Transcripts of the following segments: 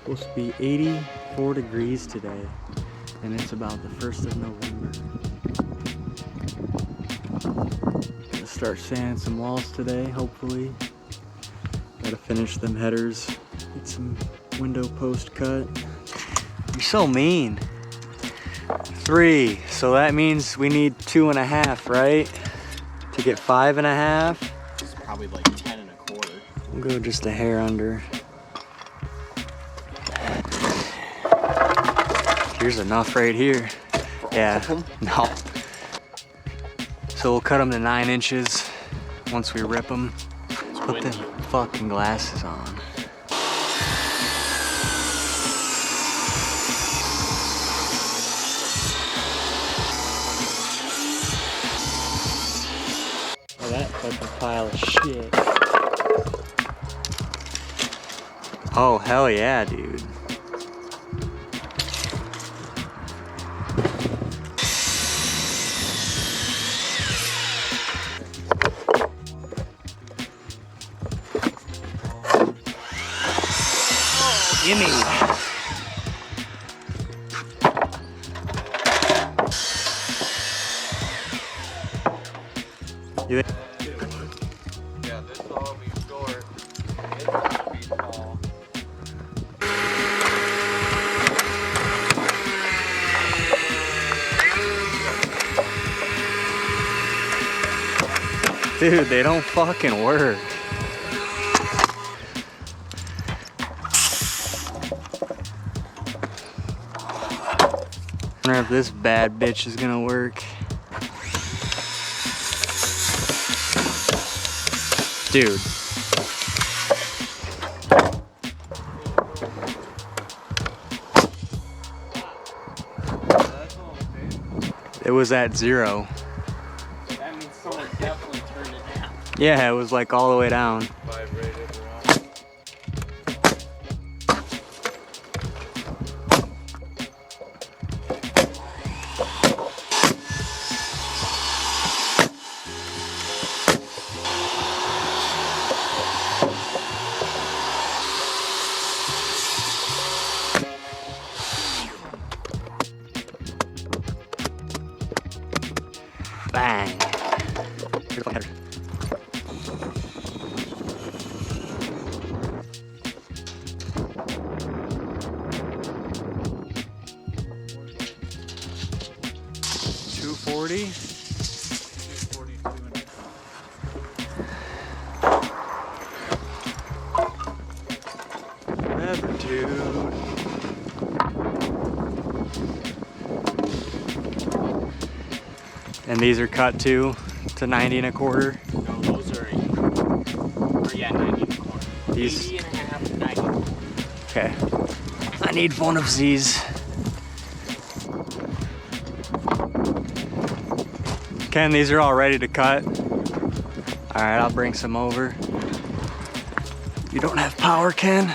Supposed to be 84 degrees today, and it's about the 1st of November. Gonna start sanding some walls today, hopefully. Gotta finish them headers, get some window post cut. You're so mean. 3, so that means we need 2.5, right? To get 5.5. It's probably like 10.25. We'll go just a hair under. Here's enough right here. Yeah, no. So we'll cut them to 9 inches once we rip them. Put them fucking glasses on. Oh, that fucking pile of shit. Oh, hell yeah, dude. Gimme. You Yeah, this all be short. It's gonna be tall. Dude, they don't fucking work. I wonder if this bad bitch is gonna work. Dude. It was at 0. That means someone definitely turned it down. Yeah, it was like all the way down. Vibrated around. Bang. Beautiful header. $240. Whatever, dude. And these are cut to 90.25. No, those are, or yeah, 90.25. These. 80.5, 90. Okay. I need one of these. Ken, these are all ready to cut. All right, I'll bring some over. You don't have power, Ken?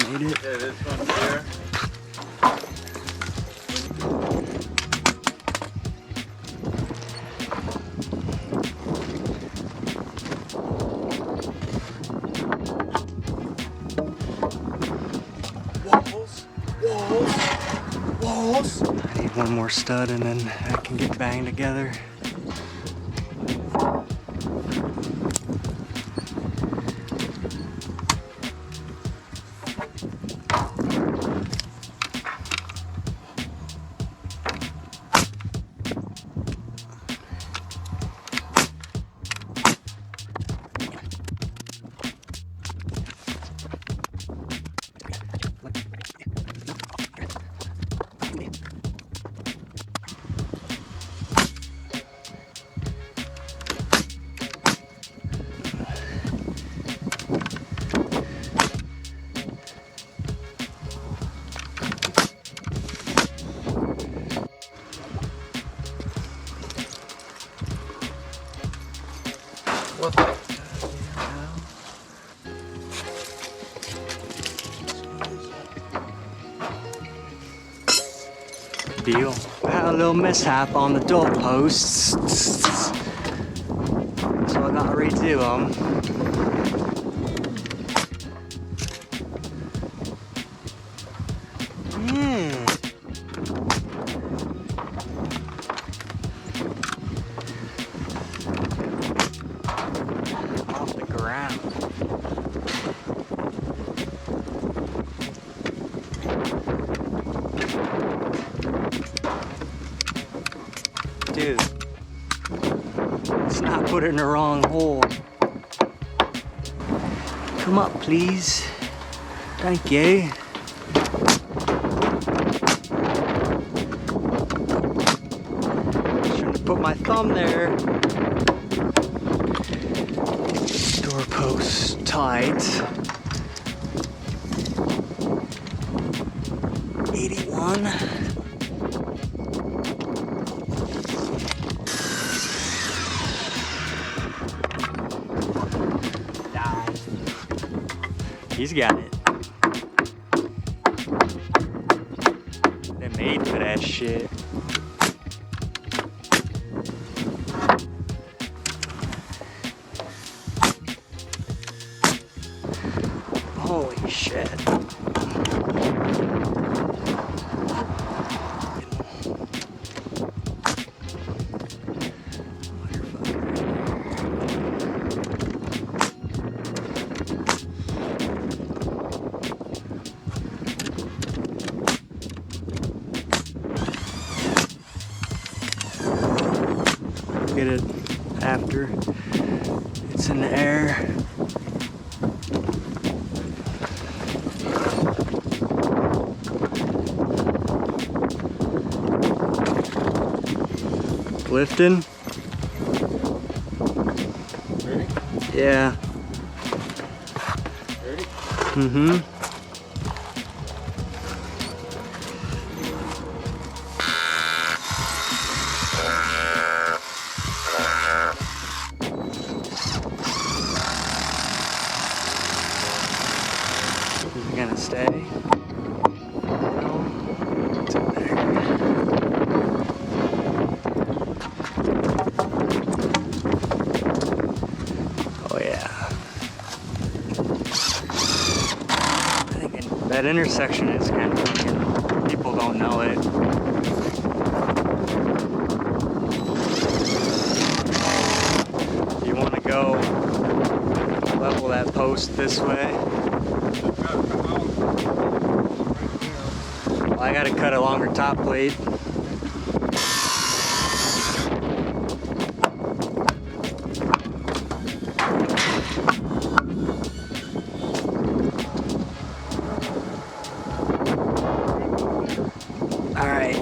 Made it. Yeah, this one there. Walls. I need one more stud and then I can get banged together. What the? deal. Had a little mishap on the doorposts, so I gotta redo them. Off the ground. Dude, let's not put it in the wrong hole. Come up, please. Thank you. Trying to put my thumb there. Doorpost tight. 81. He's got it. They're made for that shit. Holy shit. Get it after it's in the air. Lifting. Ready? Yeah. Ready? Mm-hmm. Is it gonna stay? No. It's in there. Oh yeah. I think that intersection is kind of fucking, people don't know it. You want to go level that post this way? Well, I gotta cut a longer top plate. All right.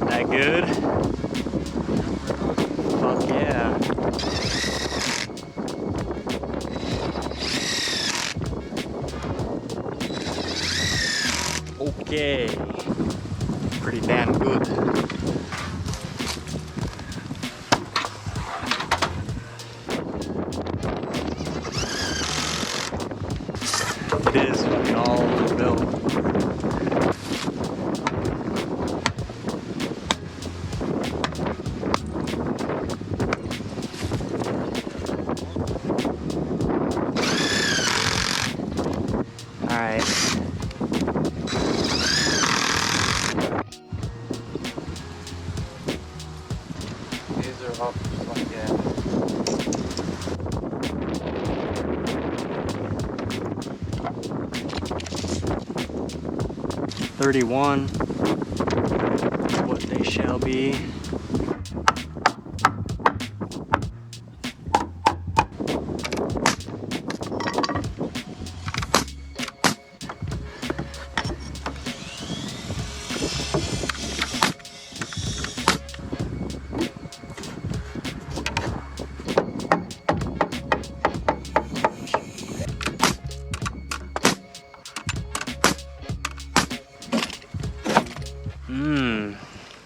That good? Fuck yeah. Okay. Pretty damn good. It is fucking all overbuilt. Alright. These are up just like that. 31. What they shall be.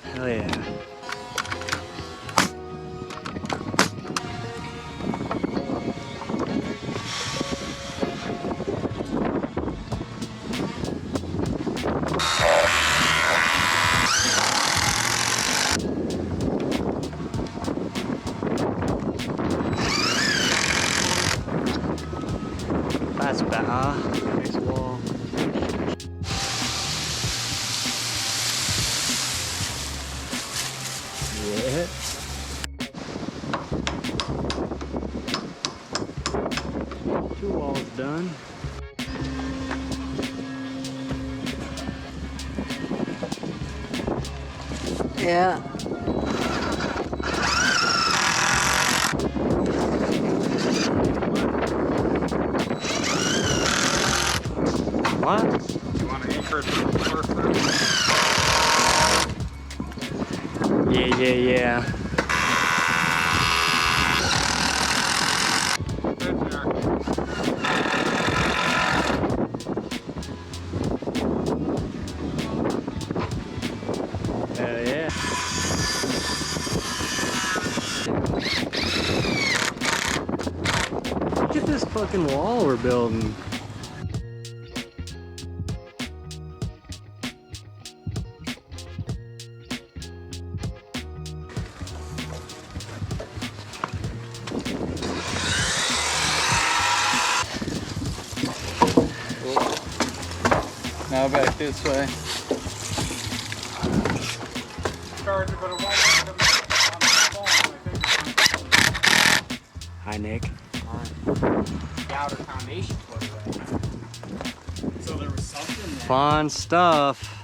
Hell yeah. that's bad. Nice wall. Yeah. Two walls done. Yeah. What? You want to anchor it to the floor first? Yeah. Hell yeah. Look at this fucking wall we're building. Now back this way. Charge it, but it won't let him on the phone. Hi, Nick. The outer foundation for it. So there was something there. Fun stuff.